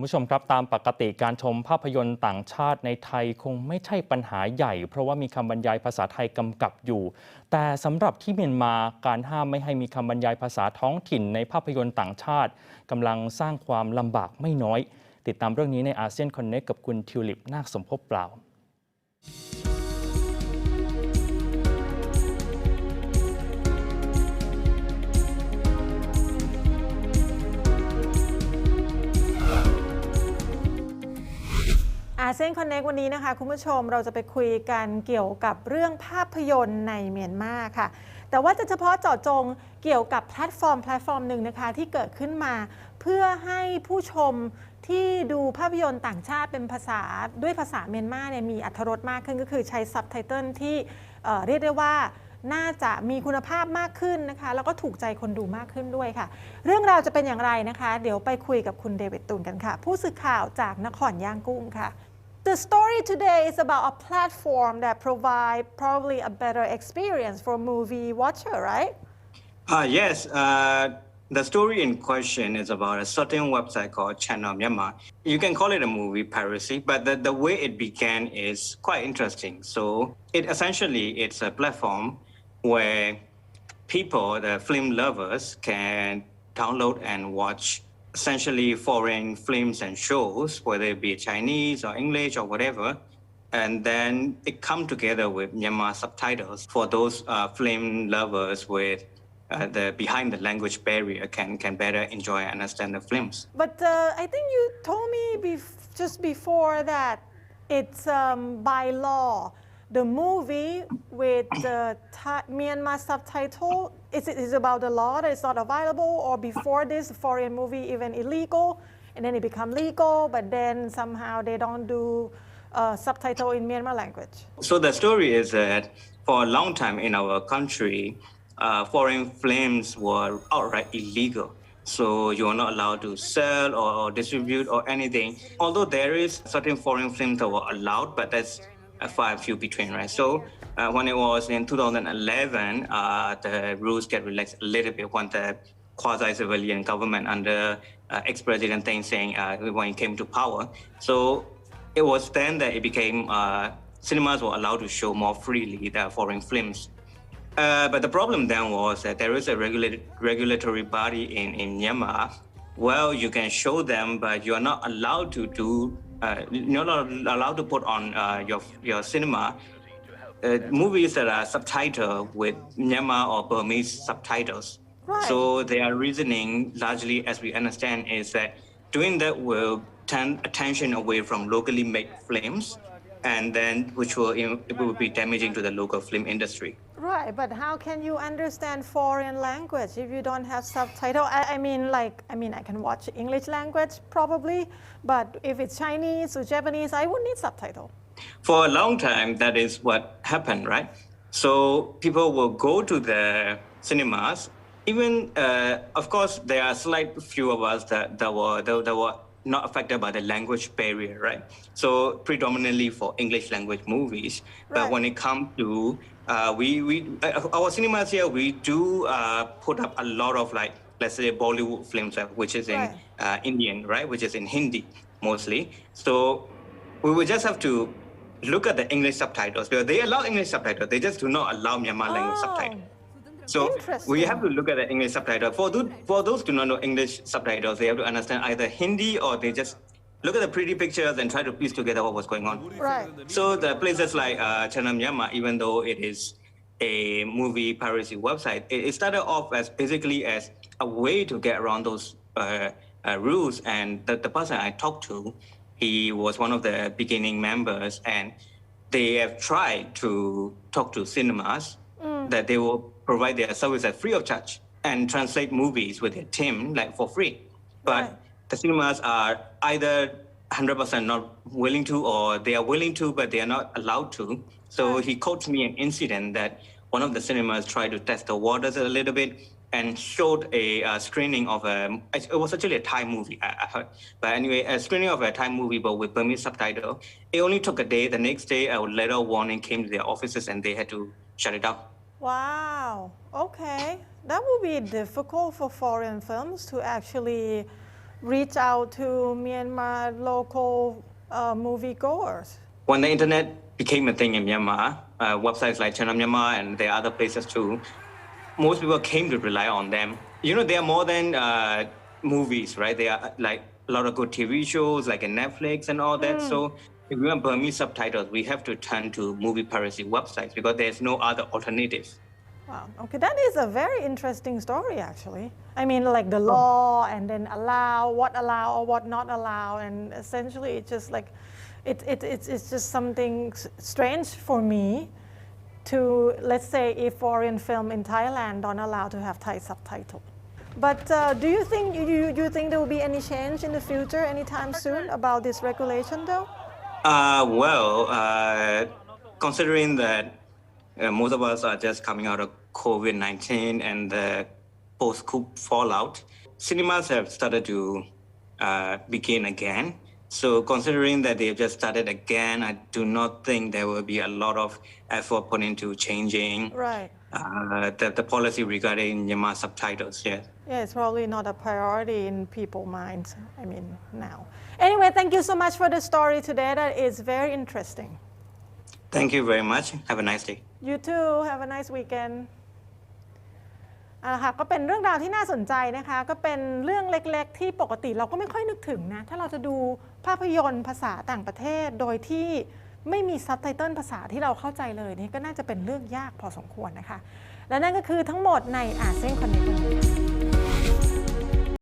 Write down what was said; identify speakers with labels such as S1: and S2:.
S1: คุณผู้ชมครับตามปกติการชมภาพยนตร์ต่างชาติในไทยคงไม่ใช่ปัญหาใหญ่เพราะว่ามีคำบรรยายภาษาไทยกำกับอยู่แต่สำหรับที่เมียนมาการห้ามไม่ให้มีคำบรรยายภาษาท้องถิ่นในภาพยนตร์ต่างชาติกำลังสร้างความลำบากไม่น้อยติดตามเรื่องนี้ในอาเซียนคอนเนคกับคุณทิวลิปนาคสมภพเปล่า
S2: อาเซียนคอนเนควันนี้นะคะคุณผู้ชมเราจะไปคุยกันเกี่ยวกับเรื่องภาพยนตร์ในเมียนมาค่ะแต่ว่าจะเฉพาะเจาะจงเกี่ยวกับแพลตฟอร์มหนึ่งนะคะที่เกิดขึ้นมาเพื่อให้ผู้ชมที่ดูภาพยนตร์ต่างชาติเป็นภาษาด้วยภาษาเมียนมาเนี่ยมีอรรถรสมากขึ้นก็คือใช้ซับไตเติลที่เรียกได้ว่าน่าจะมีคุณภาพมากขึ้นนะคะแล้วก็ถูกใจคนดูมากขึ้นด้วยค่ะเรื่องราวจะเป็นอย่างไรนะคะเดี๋ยวไปคุยกับคุณเดวิดตูนกันค่ะผู้สื่อข่าวจากนครย่างกุ้งค่ะ The story today is about a platform that provides probably a better experience for movie watcher, right?
S3: Yes. The story in question is about a certain website called Channel Myanmar. You can call it a movie piracy, but the way it began is quite interesting. So it's a platform where people, the film lovers, can download and watch essentially foreign films and shows, whether it be Chinese or English or whatever, and then it come together with Myanmar subtitles for those film lovers with the behind the language barrier can better enjoy and understand the films.
S2: But I think you told me just before that it's by law. The movie with the Myanmar subtitle, is it about the law that it's not available, or before this foreign movie even illegal, and then it become legal, but then somehow they don't do subtitle in Myanmar language?
S3: So the story is that for a long time in our country, foreign films were outright illegal. So you are not allowed to sell or distribute or anything. Although there is certain foreign films that were allowed, but that's far and few between, right? So when it was in 2011, the rules get relaxed a little bit when the quasi-civilian government under ex-president Thein Sein when he came to power. So it was then that it became cinemas were allowed to show more freely the foreign films. But the problem then was that there is a regulatory body in Myanmar. Well, you can show them, but you are not allowed to do. You're not allowed to put on your cinema movies that are subtitled with Myanmar or Burmese subtitles.
S2: Right.
S3: So their reasoning, largely as we understand, is that doing that will turn attention away from locally made films, and then it will be damaging to the local film industry.
S2: Right, but how can you understand foreign language if you don't have subtitle? I mean, I can watch English language probably, but if it's Chinese or Japanese, I would need subtitle.
S3: For a long time, that is what happened, right? So people will go to the cinemas. Even, of course, there are slight few of us that were not affected by the language barrier, right? So predominantly for English language movies. But
S2: Right.
S3: when it comes to our cinemas here, we do put up a lot of let's say Bollywood films, which is in Indian, right? Which is in Hindi mostly. So we will just have to look at the English subtitles because they allow English subtitles. They just do not allow Myanmar language subtitles. So we have to look at the English subtitle. For those who do not know English subtitles, they have to understand either Hindi or they just look at the pretty pictures and try to piece together what was going on.
S2: Right.
S3: So the places like Channel Myanmar, even though it is a movie piracy website, it started off as basically as a way to get around those rules. And the person I talked to, he was one of the beginning members, and they have tried to talk to cinemas that they will provide their service at free of charge and translate movies with their team for free. But the cinemas are either 100% not willing to, or they are willing to, but they are not allowed to. So he quotes me an incident that one of the cinemas tried to test the waters a little bit and showed a screening of it was actually a Thai movie, I heard. But anyway, a screening of a Thai movie, but with Burmese subtitle. It only took a day. The next day, a letter warning came to their offices and they had to shut it down.
S2: Wow. Okay. That would be difficult for foreign films to actually reach out to Myanmar local moviegoers?
S3: When the internet became a thing in Myanmar, websites like Channel Myanmar and there are other places too, most people came to rely on them. You know, they are more than movies, right? They are like a lot of good TV shows like in Netflix and all that. So if we want Burmese subtitles, we have to turn to movie piracy websites because there's no other alternatives.
S2: Wow. Okay, that is a very interesting story, actually. I mean, like the law, and then what allow or what not allow, and essentially, it's just like, it's just something strange for me to, let's say, a foreign film in Thailand don't allow to have Thai subtitle. But do you think there will be any change in the future anytime soon about this regulation, though?
S3: Considering that most of us are just coming out of COVID-19 and the post-coup fallout, cinemas have started to begin again. So considering that they've just started again, I do not think there will be a lot of effort put into changing the policy regarding Myanmar subtitles. Yeah,
S2: it's probably not a priority in people's minds, I mean, now. Anyway, thank you so much for the story today. That is very interesting.
S3: Thank you very much. Have a nice day.
S2: You too. Have a nice weekend. ค่ะก็เป็นเรื่องราวที่น่าสนใจนะคะก็เป็นเรื่องเล็กๆที่ปกติเราก็ไม่ค่อยนึกถึงนะถ้าเราจะดูภาพยนตร์ภาษาต่างประเทศโดยที่ไม่มีซับไตเติลภาษาที่เราเข้าใจเลยนี่ก็น่าจะเป็นเรื่องยากพอสมควรนะคะและนั่นก็คือทั้งหมดในอาเซียนคอนเนค